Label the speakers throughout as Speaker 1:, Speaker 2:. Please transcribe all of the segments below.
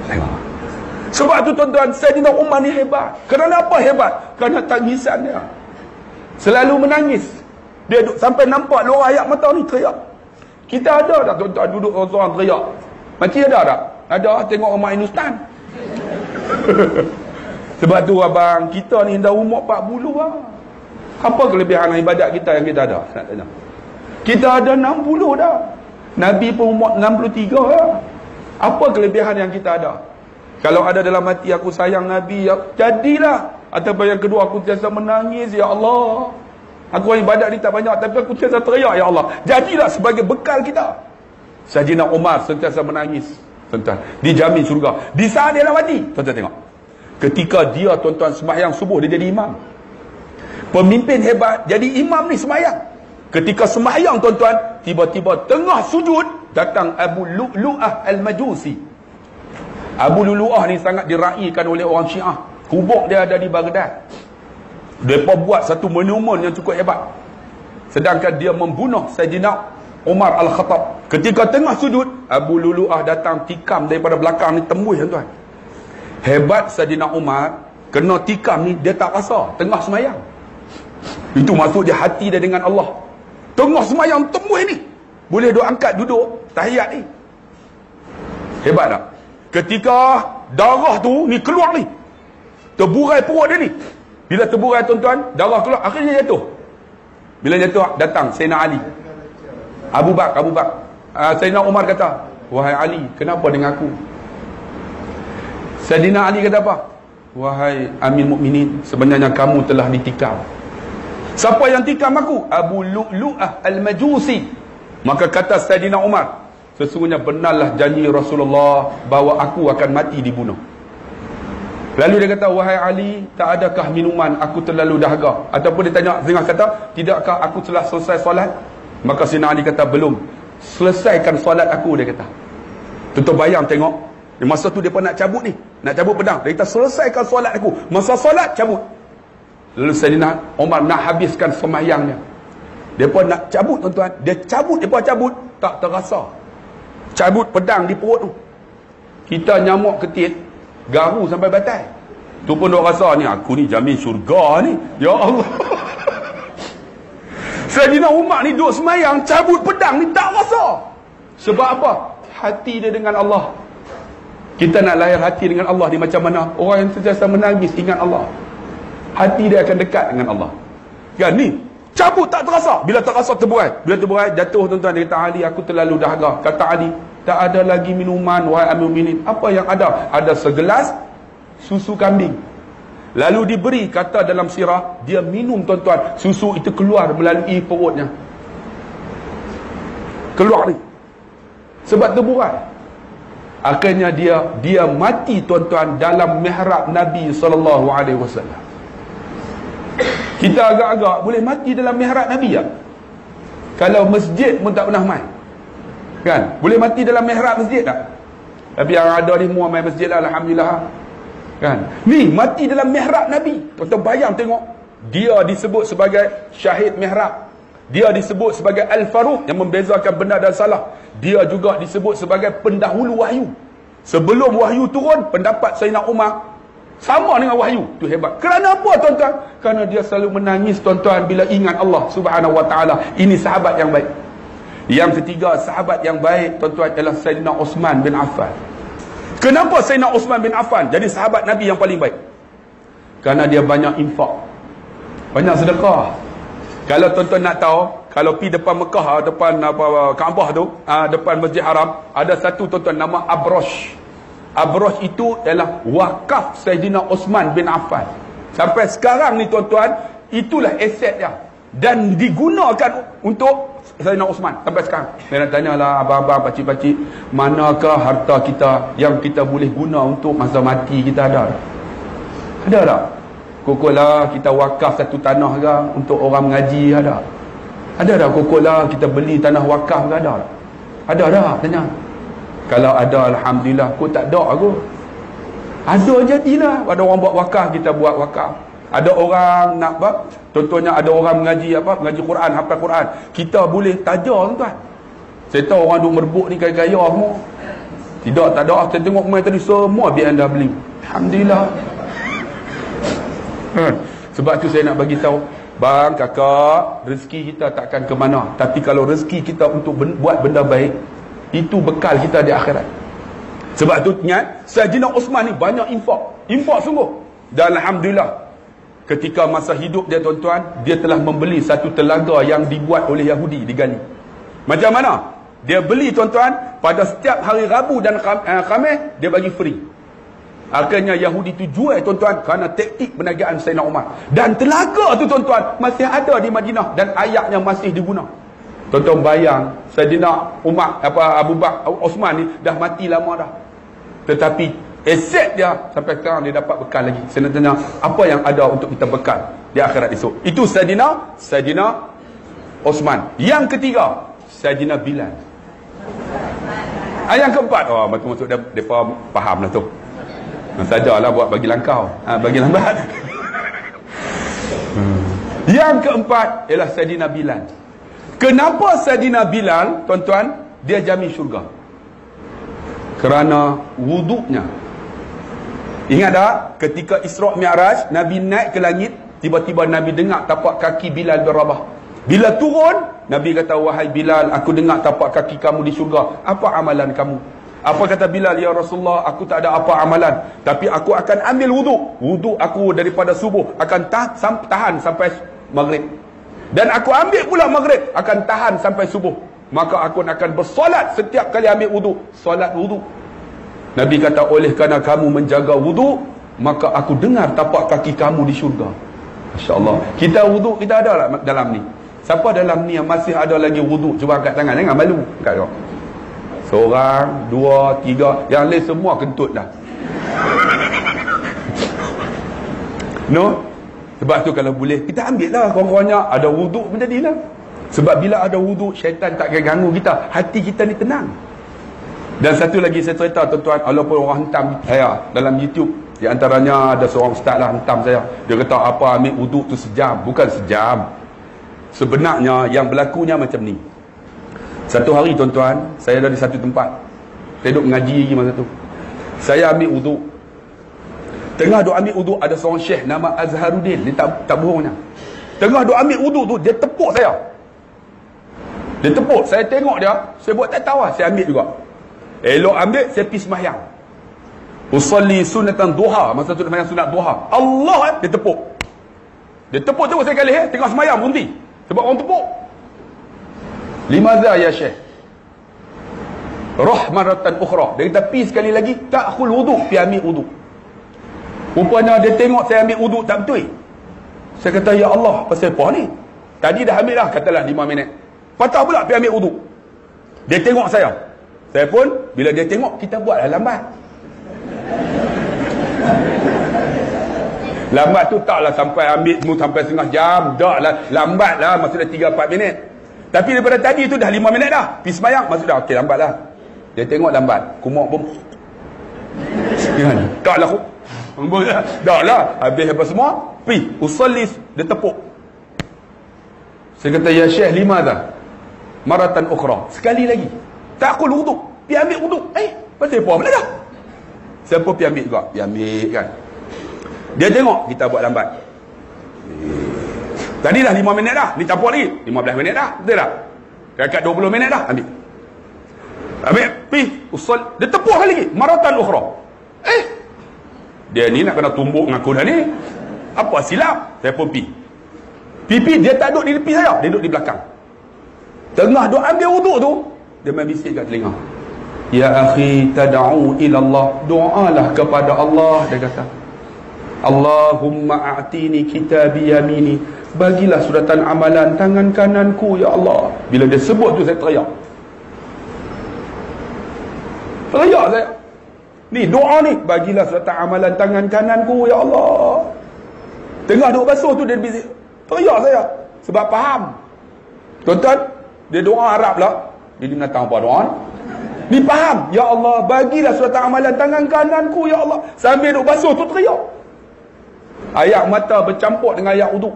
Speaker 1: Tengok. Sebab tu tuan-tuan, Saidina Umar ni hebat. Kerana apa hebat? Kerana tangisan dia. Selalu menangis. Dia duduk sampai nampak luar ayat mata ni teriak. Kita ada tak tuan-tuan duduk orang teriak? Macam ada tak? Ada, tengok rumah Hindustan. Sebab tu abang, kita ni dah umur 40 lah. Apa kelebihan ibadat kita yang kita ada? Nak tanya. Kita ada 60 dah. Nabi pun umur 63 lah. Apa kelebihan yang kita ada? Kalau ada dalam hati aku sayang Nabi, ya, jadilah. Ataupun yang kedua, aku sentiasa menangis, ya Allah. Aku ibadat ni tak banyak, tapi aku sentiasa teriak, ya Allah. Jadilah sebagai bekal kita. Saidina Umar sentiasa menangis. Tuan-tuan, dijamin syurga. Di saat dia nak mati, tuan-tuan tengok. Ketika dia, tuan-tuan, sembahyang subuh, dia jadi imam. Pemimpin hebat, jadi imam ni sembahyang. Ketika sembahyang, tuan-tuan, tiba-tiba tengah sujud, datang Abu Lu'lu'ah Al-Majusi. Abu Lu'lu'ah ni sangat diraikan oleh orang Syiah. Kubur dia ada di Baghdad. Mereka buat satu monumen yang cukup hebat. Sedangkan dia membunuh Saidina Umar Al-Khattab. Ketika tengah sujud, Abu Lu'lu'ah datang tikam daripada belakang ni, tembus, tuan-tuan. Hebat Saidina Umar, kena tikam ni, dia tak rasa tengah semayang. Itu maksud dia hati dia dengan Allah. Tengah semayang tembus ni, boleh duk angkat duduk tahiyat ni. Hebat tak? Ketika darah tu ni keluar ni, terburai perut dia ni. Bila terburai, tuan-tuan, darah keluar, akhirnya jatuh. Bila jatuh, datang Sayyidina Ali, Abu Bakar. Sayyidina Umar kata, wahai Ali, kenapa dengan aku? Sayyidina Ali kata apa? Wahai Amir Mukminin, sebenarnya kamu telah ditikam. Siapa yang tikam aku? Abu Lu'lu'ah Al-Majusi. Maka kata Sayyidina Umar, sesungguhnya benarlah janji Rasulullah bahawa aku akan mati dibunuh. Lalu dia kata, wahai Ali, tak adakah minuman aku terlalu dahaga? Ataupun dia tanya, dengar kata, tidakkah aku telah selesai solat? Maka Sayyidina Ali kata, belum. Selesaikan solat aku, dia kata. Tuan-tuan bayang tengok, masa tu dia pun nak cabut ni, nak cabut pedang. Dia kata, selesaikan solat aku. Masa solat, cabut. Lalu Sayyidina Umar nak habiskan sembahyangnya. Dia pun nak cabut, tuan-tuan. Dia cabut, dia pun cabut, tak terasa. Cabut pedang di perut tu. Kita nyamuk ketit, garu sampai batai. Tu pun dia rasa ni, aku ni jamin syurga ni. Ya Allah. Sayyidina Umar ni duduk semayang, cabut pedang ni tak rasa. Sebab apa? Hati dia dengan Allah. Kita nak lahir hati dengan Allah ni macam mana? Orang yang sentiasa menangis ingat Allah, hati dia akan dekat dengan Allah. Kan ni, cabut tak terasa. Bila tak rasa terbuai. Bila terbuai, jatuh, tuan-tuan. Dia kata, Ali, aku terlalu dahaga. Kata Ali, tak ada lagi minuman, wahai Amir Mukminin. Apa yang ada? Ada segelas susu kambing. Lalu diberi, kata dalam sirah, dia minum, tuan-tuan. Susu itu keluar melalui perutnya. Keluar ni. Sebab terbuai. Akhirnya dia mati, tuan-tuan, dalam mihrab Nabi SAW. Kita agak-agak boleh mati dalam mihrab Nabi ya? Kalau masjid pun tak pernah main. Kan? Boleh mati dalam mihrab masjid tak? Tapi yang ada ni semua main masjid lah, alhamdulillah. Kan? Ni mati dalam mihrab Nabi. Tuan-tuan bayang tengok. Dia disebut sebagai syahid mihrab. Dia disebut sebagai Al-Faruq, yang membezakan benar dan salah. Dia juga disebut sebagai pendahulu wahyu. Sebelum wahyu turun, pendapat Sayyidina Umar sama dengan wahyu. Tu hebat. Kerana apa, tuan-tuan? Kerana dia selalu menangis, tuan-tuan, bila ingat Allah Subhanahu Wa Taala. Ini sahabat yang baik. Yang ketiga, sahabat yang baik, tuan-tuan, ialah Sayyidina Uthman bin Affan. Kenapa Sayyidina Uthman bin Affan jadi sahabat Nabi yang paling baik? Kerana dia banyak infak, banyak sedekah. Kalau tuan-tuan nak tahu, kalau pergi depan Mekah, depan Kaabah tu, depan Masjid Haram, ada satu, tuan-tuan, nama Abrosh. Abrosh itu ialah wakaf Sayyidina Uthman bin Affan. Sampai sekarang ni, tuan-tuan, itulah aset dia. Dan digunakan untuk Sayyidina Uthman sampai sekarang. Saya nak tanyalah abang-abang, pakcik-pakcik, manakah harta kita yang kita boleh guna untuk masa mati kita ada? Ada tak? Kokolah kita wakaf satu tanah ke untuk orang mengaji, ada? Ada tak? Kokolah kita beli tanah wakaf ke, ada? Ada tak? Tanya. Kalau ada, alhamdulillah. Kau tak ada aku. Ada jadilah. Ada orang buat wakaf, kita buat wakaf. Ada orang nak apa? Contohnya ada orang mengaji apa? Mengaji Quran, hafal Quran. Kita boleh taja, tuan-tuan. Saya tahu orang duk merebut ni gaya-gaya semua. Tidak, tak ada. Saya tengok main tadi semua BMW. Alhamdulillah. Sebab tu saya nak bagi tahu, bang, kakak, rezeki kita takkan ke mana. Tapi kalau rezeki kita untuk buat benda baik, itu bekal kita di akhirat. Sebab tu ingat, Sayyidina Osman ni banyak infak sungguh. Dan alhamdulillah, ketika masa hidup dia, tuan-tuan, dia telah membeli satu telaga yang dibuat oleh Yahudi di Gali. Macam mana? Dia beli, tuan-tuan, pada setiap hari Rabu dan Khamis dia bagi free. Akhirnya Yahudi tu jual, tuan-tuan, kerana taktik perniagaan Sayyidina Umar. Dan telaga tu, tuan-tuan, masih ada di Madinah dan ayatnya masih diguna. Tuan-tuan bayang, Sayyidina Umar, Abu Bakar, Osman ni dah mati lama dah. Tetapi aset dia sampai sekarang dia dapat bekal lagi. Saya nak tanya, apa yang ada untuk kita bekal di akhirat esok? Itu Sayyidina Osman. Yang ketiga, Sayyidina Bilal. Yang keempat, maksud dia, mereka faham lah tu. Sajalah buat bagi langkau, bagi lambat. Yang keempat ialah Sayyidina Bilal. Kenapa Sayyidina Bilal, tuan-tuan, dia jamin syurga? Kerana wuduknya. Ingat tak? Ketika Isra' Mi'raj, Nabi naik ke langit, tiba-tiba Nabi dengar tapak kaki Bilal bin Rabah. Bila turun, Nabi kata, wahai Bilal, aku dengar tapak kaki kamu di syurga. Apa amalan kamu? Apa kata Bilal? Ya Rasulullah, aku tak ada apa amalan, tapi aku akan ambil wuduk. Wuduk aku daripada subuh akan tahan sampai maghrib. Dan aku ambil pula maghrib, akan tahan sampai subuh. Maka aku akan bersolat setiap kali ambil wuduk. Solat wuduk. Nabi kata, oleh kerana kamu menjaga wuduk, maka aku dengar tapak kaki kamu di syurga. Masya Allah. Kita wuduk, kita ada tak dalam ni? Siapa dalam ni yang masih ada lagi wuduk? Cuba angkat tangan, jangan malu. Angkat kau. Seorang, dua, tiga. Yang lain semua kentut dah. No? Sebab tu kalau boleh, kita ambil lah kurang-kurangnya. Ada wuduk pun jadilah. Sebab bila ada wuduk, syaitan tak akan ganggu kita. Hati kita ni tenang. Dan satu lagi saya cerita, tuan-tuan, walaupun orang hentam saya dalam YouTube, di antaranya ada seorang ustaz lah hentam saya. Dia kata, apa ambil wuduk tu sejam? Bukan sejam. Sebenarnya yang berlakunya macam ni. Satu hari, tuan-tuan, saya ada di satu tempat. Saya duduk mengaji lagi masa tu. Saya ambil wuduk. Tengah duk ambil wuduk, ada seorang syekh nama Azharuddin. Dia tak bohongnya. Tengah duk ambil wuduk tu, dia tepuk saya. Dia tepuk. Saya tengok dia, saya buat tak tahu, saya ambil juga. Elok ambil, saya pergi sembahyang. Usalli sunatan duha. Masa tu sembahyang sunat duha. Allah, dia tepuk. Dia tepuk terus sekali, tengah sembahyang berhenti. Sebab orang tepuk. Limadha ya syekh? Rahmaratan ukhra. Dia kata, pergi sekali lagi, ta'khul wuduk, pergi ambil wuduk. Rupanya dia tengok saya ambil wuduk tak betul. Saya kata, ya Allah, pasal apa ni? Tadi dah ambil dah, katalah 5 minit. Patah pula pergi ambil wuduk. Dia tengok saya. Saya pun, bila dia tengok, kita buatlah lambat. Lambat tu taklah sampai ambil semua sampai setengah jam. Tak lah, lambat lah, maksudnya 3-4 minit. Tapi daripada tadi tu dah 5 minit dah. Pergi sembahyang, maksud dah, okey, lambat lah. Dia tengok lambat. Kumuk pun. Tak lah. Tak lah. Habis apa semua, pergi. Usallis, dia tepuk. Saya kata, ya syekh, lima dah. Maratan ukhra. Sekali lagi. Ta'kul wuduk. Pergi ambil wuduk. Pasal apa pula dah? Siapa pergi ambil juga? Pergi ambil kan. Dia tengok, kita buat lambat. Tadi dah 5 minit dah. Ni campur lagi 15 minit dah. Betul tak? Dekat 20 minit dah. Ambil. Pergi. Usul. Dia tepuk lagi. Maratan ukhra. Dia ni nak kena tumbuk dengan aku dah ni. Apa silap? Saya pun pergi. Pipi dia tak duduk di tepi saya. Dia duduk di belakang. Tengah duk ambil wuduk tu, dia main bisik kat telinga. Ya akhi, tad'u ila Allah. Doalah kepada Allah, dia kata. Allahumma a'tini kitabi yamini. Bagilah suratan amalan tangan kananku, ya Allah. Bila dia sebut tu, saya teriak. Teriak saya. Ni doa ni, bagilah suratan amalan tangan kananku, ya Allah. Tengah duk basuh tu, dia bisik. Teriak saya. Sebab faham. Tuan-tuan, dia doa Arab lah. Dia binatang apa doa ni? Ni faham. Ya Allah, bagilah suratan amalan tangan kananku, ya Allah. Sambil duk basuh tu teriak. Ayat mata bercampur dengan ayat wuduk.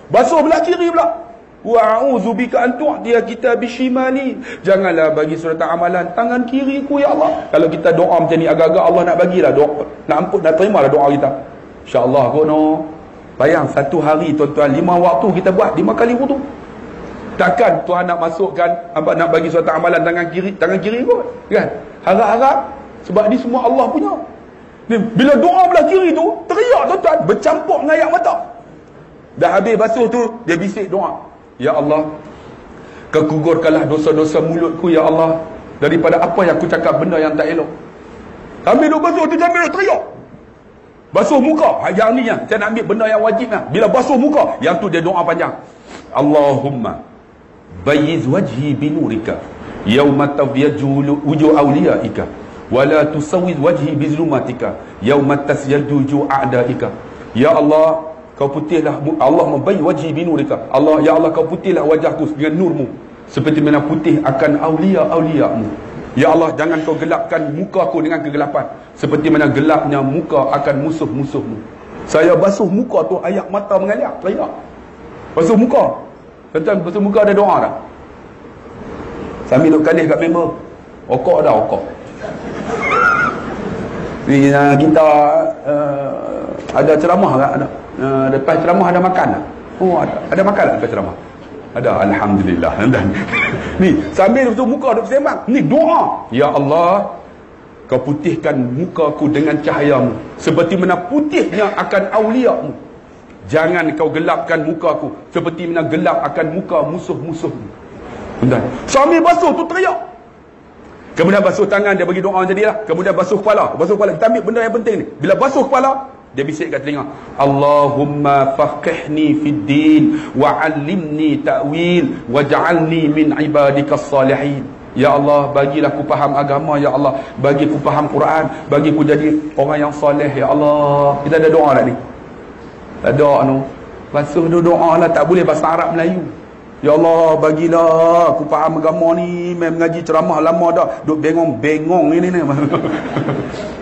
Speaker 1: Basuh belah kiri pula. wa a'udzubika an tu'tiya kitabi shimali. Janganlah bagi surat amalan tangan kiriku ya Allah. Kalau kita doa macam ni agak-agak Allah nak bagilah doa, nak ampun, nak terimalah doa kita. Insya-Allah kono. Bayang satu hari tuan-tuan 5 waktu kita buat 5 kali wudu. Takkan Tuhan nak masukkan nak bagi suatu amalan tangan kiri kot, kan? Harap-harap sebab ni semua Allah punya. Ni bila doa belah kiri tu teriak tuan-tuan, bercampur dengan air mata. Dah habis basuh tu dia bisik doa, ya Allah, kegugurkanlah dosa-dosa mulutku ya Allah daripada apa yang aku cakap benda yang tak elok. Ambil duk basuh tu sambil teriak. Basuh muka, yang ni yang saya nak ambil benda yang wajib lah. Bila basuh muka, yang tu dia doa panjang. Allahumma bayyiz wajhi binurika yawma tabyaju wujuh awliyaika wala tusawwiz wajhi bizulumatika yawma tasyadu wujuh a'daika. Ya Allah, kau putihlah, Allah membayyi wajhi binurika. Allah, ya Allah, kau putihlah wajahku dengan nurmu seperti mana putih akan awliya-awliyamu. Ya Allah, jangan kau gelapkan muka aku dengan kegelapan seperti mana gelapnya muka akan musuh-musuhmu. Saya basuh muka tu air mata mengalir, teriak. Basuh muka. Tuan-tuan, basuh muka ada doa tak? Sambil duk kalih kat member. Okok dah, okok. Kita ada ceramah tak? Ada. Lepas ceramah ada makan tak? Oh, ada makan tak lepas ceramah? Ada, alhamdulillah. Ni sambil tu muka duk sembang, ni doa, ya Allah, kau putihkan mukaku dengan cahayamu seperti mana putihnya akan awliyamu. Jangan kau gelapkan mukaku seperti mana gelap akan muka musuh-musuhmu. Betul. Sambil basuh tu teriak. Kemudian basuh tangan, dia bagi doa jadilah. Kemudian basuh kepala. Basuh kepala, kita ambil benda yang penting ni. Bila basuh kepala, dia bisik kat telinga, Allahumma faqihni fid din wa 'allimni ta'wil waj'alni min ibadikas salihin. Ya Allah, bagilah aku faham agama ya Allah, bagi aku faham Quran, bagi aku jadi orang yang soleh ya Allah. Kita ada doa tak ni? Tak ada no. Basuh tu doa lah, tak boleh bahasa Arab Melayu. Ya Allah, bagilah aku faham agama ni, mengaji ceramah lama dah, duk bengong-bengong ni.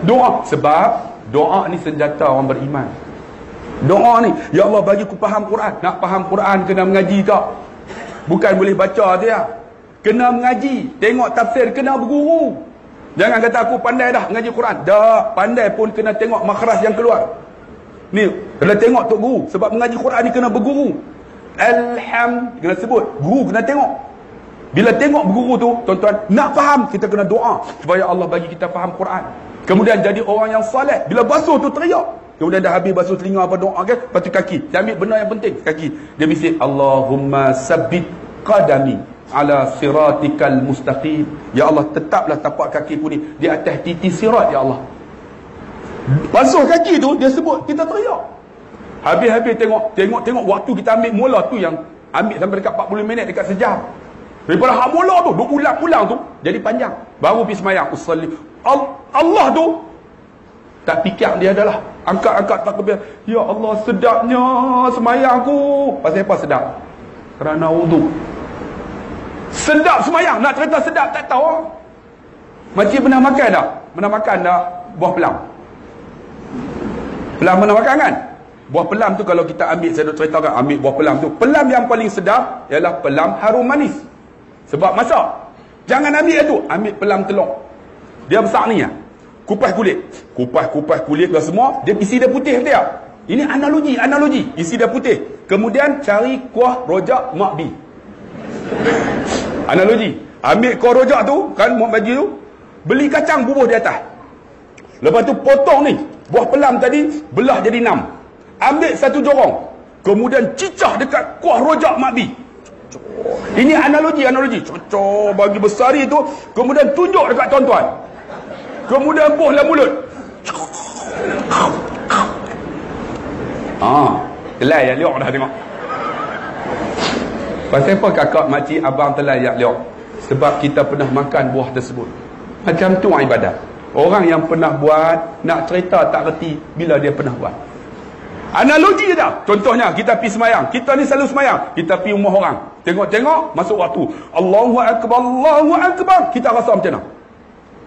Speaker 1: Doa, sebab doa ni senjata orang beriman. Doa ni, ya Allah, bagi aku faham Quran. Nak faham Quran kena mengaji tak? Bukan boleh baca dia. Kena mengaji, tengok tafsir, kena berguru. Jangan kata aku pandai dah mengaji Quran. Dah, pandai pun kena tengok makhraj yang keluar. Ni, kena tengok tok guru. Sebab mengaji Quran ni kena berguru. Kena sebut, guru kena tengok. Bila tengok berguru tu, tuan-tuan, nak faham, kita kena doa supaya Allah bagi kita faham Quran. Kemudian jadi orang yang soleh. Bila basuh tu teriak. Kemudian dah habis basuh telinga apa doa kan? Lepas tu kaki. Dia ambil benda yang penting, kaki. Dia bisik, Allahumma sabbit qadami ala siratikal mustaqim. Ya Allah, tetaplah tapak kakiku ni di atas titi sirat ya Allah. Basuh kaki tu, dia sebut, kita teriak. Habis-habis tengok waktu kita ambil mula tu yang ambil sampai dekat 40 minit, dekat sejam. Daripada hak mula tu, duk ulang-ulang tu, jadi panjang. Baru pergi semayang. Usalli. Allah tu, tak fikir dia adalah angkat-angkat takbir. Ya Allah, sedapnya semayang aku. Pasal apa sedap? Kerana wudu. Sedap semayang. Nak cerita sedap, tak tahu. Makcik pernah makan tak? Pernah makan tak buah pelam? Pelam pernah makan kan? Buah pelam tu kalau kita ambil, saya nak ceritakan, ambil buah pelam tu. Pelam yang paling sedap ialah pelam harum manis. Sebab masak. Jangan ambil itu. Ambil pelam telur. Dia besar ni ya. Kupas kulit dah semua. Dia isi dia putih dia. Ini analogi. Isi dia putih. Kemudian cari kuah rojak Mak B. Analogi. Ambil kuah rojak tu, kan Mak bagi tu. Beli kacang bubuh di atas. Lepas tu potong ni. Buah pelam tadi belah jadi 6. Ambil satu jorong. Kemudian cicah dekat kuah rojak Mak B. Ini analogi. Cocok bagi besari tu. Kemudian tunjuk dekat tuan-tuan. Kemudian buh dalam mulut. Telai yang liok dah tengok. Pasal apa kakak, makcik, abang telai yang liok? Sebab kita pernah makan buah tersebut. Macam tu ibadat. Orang yang pernah buat, nak cerita tak reti bila dia pernah buat. Analogi je dah. Contohnya, kita pergi semayang. Kita ni selalu semayang. Kita pergi rumah orang. Tengok-tengok, masuk waktu. Allahu Akbar, Allahu Akbar. Kita rasa macam mana?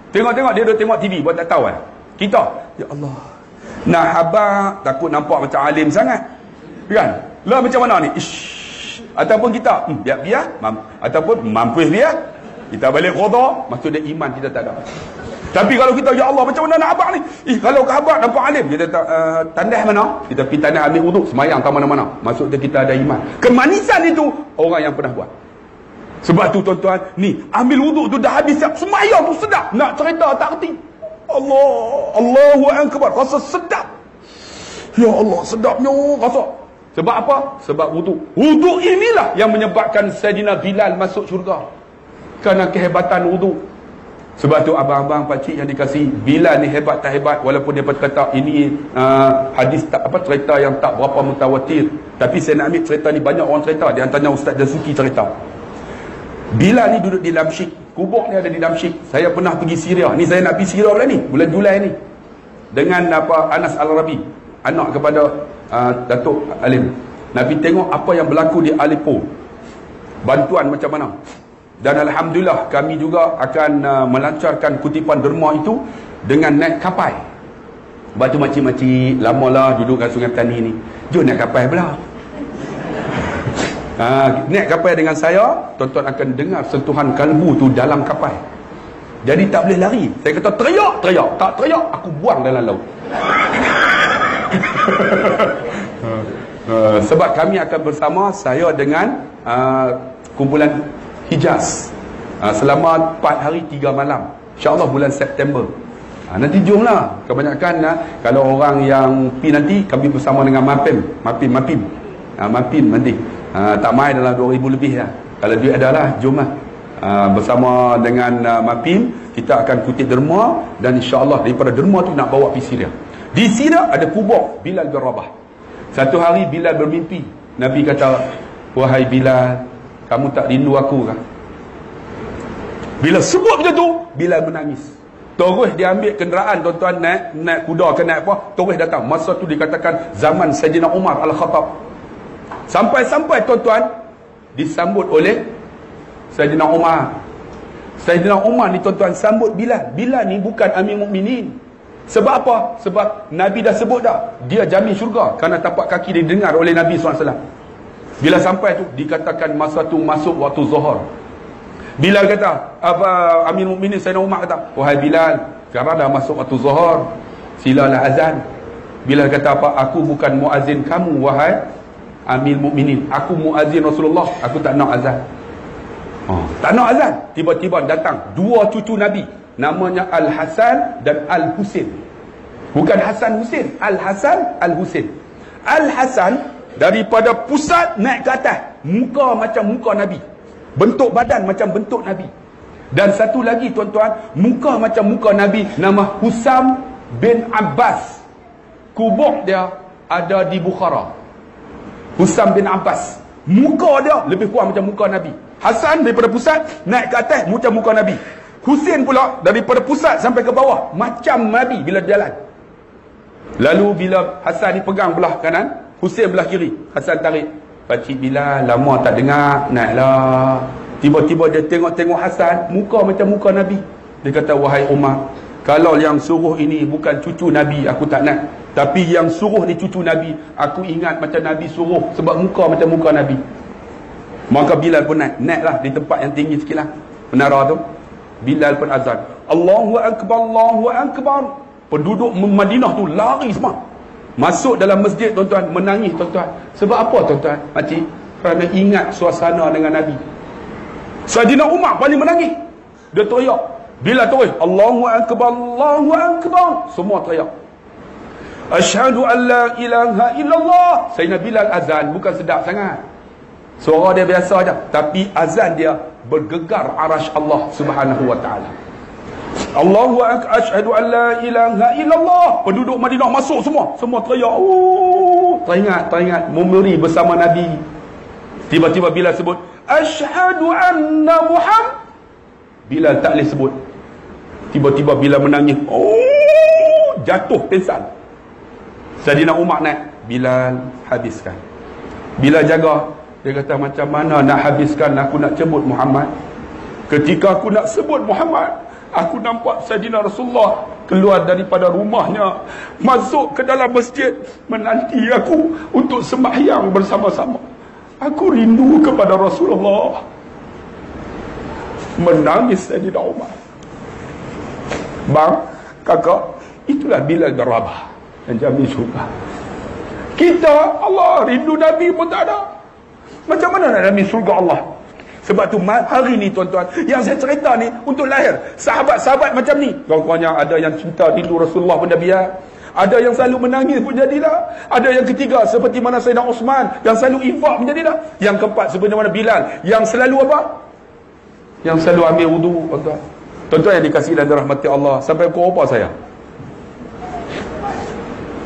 Speaker 1: Tengok-tengok, dia duduk tengok TV. Buat tak tahu kan? Kita, ya Allah, nak habaq, takut nampak macam alim sangat. Kan? Lah macam mana ni? Ish, Ataupun kita biar ataupun mampu biar kita balik qada, maksud dia iman kita tak ada. Tapi kalau kita, ya Allah, macam mana nak abad ni? Kalau khabar nampak alim, kita tandas mana? Kita pergi tandas ambil wuduk, semayang tak mana-mana. Maksud dia kita ada iman. Kemanisan itu orang yang pernah buat. Sebab tu tuan-tuan, ni ambil wuduk tu dah habis, semayang tu sedap. Nak cerita tak reti. Allahu Akbar, rasa sedap. Ya Allah, sedapnya rasa. Sebab apa? Sebab wuduk. Wuduk inilah yang menyebabkan Sayyidina Bilal masuk syurga. Kerana kehebatan wuduk. Sebab tu abang-abang pakcik yang dikasih, Bilal ni hebat tak hebat, walaupun dia kata ini hadis tak apa, cerita yang tak berapa mutawatir, tapi saya nak ambil cerita ni, banyak orang cerita, di antaranya Ustaz Dasuki cerita. Bilal ni duduk di Damsyik, kubur ni ada di Damsyik. Saya pernah pergi Syria. Ni saya nak pergi Syria bulan Julai ni. Dengan Anas Al-Arabi, anak kepada Datuk Alim. Nak pergi tengok apa yang berlaku di Aleppo. Bantuan macam mana. Dan alhamdulillah kami juga akan melancarkan kutipan derma itu dengan naik kapal. Lepas tu makcik-makcik lamalah duduk kat Sungai Petani ni, jom naik kapal pula. Naik kapal dengan saya, tuan-tuan akan dengar sentuhan kalbu tu dalam kapal. Jadi tak boleh lari. Saya kata teriak, tak teriak aku buang dalam laut. Sebab kami akan bersama, saya dengan kumpulan Hijaz, selama 4 hari 3 malam, InsyaAllah bulan September. Nanti jomlah. Kebanyakan kalau orang yang pergi nanti, kami bersama dengan Mapim nanti. Tak main dalam 2,000 lebih lah. Kalau duit adalah, jomlah. Bersama dengan Mapim, kita akan kutip derma. Dan insyaAllah daripada derma tu nak bawa pergi Syria. Di Syria ada kubur Bilal bin Rabah. Satu hari Bilal bermimpi. Nabi kata, wahai Bilal, kamu tak rindu aku kan? Bila sebut macam tu, Bilal menangis. Terus dia ambil kenderaan, tuan-tuan, naik kuda ke naik apa, terus datang. Masa tu dikatakan zaman Sayyidina Umar Al-Khattab. Sampai-sampai tuan-tuan disambut oleh Sayyidina Umar. Sayyidina Umar ni tuan-tuan sambut Bilal. Bilal ni bukan Amir Mukminin. Sebab apa? Sebab Nabi dah sebut dah, dia jamin syurga kerana tapak kaki dia dengar oleh Nabi SAW. Bila sampai tu, dikatakan masa tu masuk waktu Zuhur. Bilal kata, apa Amir Mukminin Sayyidina Umar kata, wahai Bilal, sekarang dah masuk waktu Zuhur, silalah azan. Bilal kata apa? Aku bukan muazzin kamu wahai Amir Mukminin, aku muazzin Rasulullah, aku tak nak azan. Tak nak azan. Tiba-tiba datang 2 cucu Nabi, namanya Al-Hasan dan Al-Husin. Bukan Hasan Husin, Al-Hasan Al-Husin. Al-Hasan daripada pusat naik ke atas, muka macam muka Nabi, bentuk badan macam bentuk Nabi. Dan satu lagi tuan-tuan, muka macam muka Nabi, nama Husam bin Abbas. Kubur dia ada di Bukhara. Husam bin Abbas, muka dia lebih kurang macam muka Nabi. Hasan daripada pusat naik ke atas macam muka Nabi. Husin pula daripada pusat sampai ke bawah macam Nabi bila jalan. Lalu bila Hasan dipegang belah kanan, Husin belah kiri, Hasan tarik. Pakcik Bilal lama tak dengar, naiklah. Tiba-tiba dia tengok-tengok Hasan, muka macam muka Nabi. Dia kata, wahai Umar, kalau yang suruh ini bukan cucu Nabi, aku tak nak. Tapi yang suruh ni cucu Nabi, aku ingat macam Nabi suruh, sebab muka macam muka Nabi. Maka Bilal pun naiklah di tempat yang tinggi sikit lah, menara tu. Bilal pun azan, Allahu Akbar, Allahu Akbar. Penduduk Madinah tu lari semua, masuk dalam masjid tuan-tuan, menangis tuan-tuan. Sebab apa tuan-tuan? Makcik, kerana ingat suasana dengan Nabi. Sayyidina Umar paling menangis. Dia teriak. Bila terus Allahu Akbar, Allahu Akbar, semua teriak. Asyhadu an la ilaha illallah. Sayyidina Bilal azan bukan sedap sangat, suara dia biasa aja, tapi azan dia bergegar arasy Allah Subhanahu wa taala. Allahu Akbar, asyhadu an la ilaha illallah. Penduduk Madinah masuk semua teriak. Teringat memori bersama Nabi. Tiba-tiba Bilal sebut asyhadu anna Muhammad. Bilal tak boleh sebut. Tiba-tiba Bilal menangis. Jatuh pingsan. Sayyidina Umar naik, Bilal habiskan. Bilal jaga. Dia kata, macam mana nak habiskan, aku nak sebut Muhammad. Ketika aku nak sebut Muhammad, aku nampak Sayyidina Rasulullah keluar daripada rumahnya, masuk ke dalam masjid, menanti aku untuk sembahyang bersama-sama. Aku rindu kepada Rasulullah. Menangis Sayyidina Umar. Bang, kakak, itulah Bilal bin Rabah yang jamin syurga. Kita, Allah, rindu Nabi pun tak ada. Macam mana nak jamin syurga Allah? Sebab tu hari ni tuan-tuan, yang saya cerita ni untuk lahir sahabat-sahabat macam ni. Kawan-kawannya ada yang cinta rindu Rasulullah pun dah biar. Ada yang selalu menangis pun jadilah. Ada yang ketiga seperti mana Sayyidina Osman yang selalu infak pun jadilah. Yang keempat seperti mana Bilal yang selalu apa? Yang selalu ambil wudu, tuan-tuan. Tuan-tuan yang dikasihi dan dirahmati Allah, sampai pukul apa saya?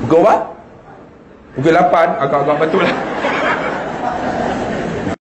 Speaker 1: Pukul apa? Pukul 8, agak-agak betul lah.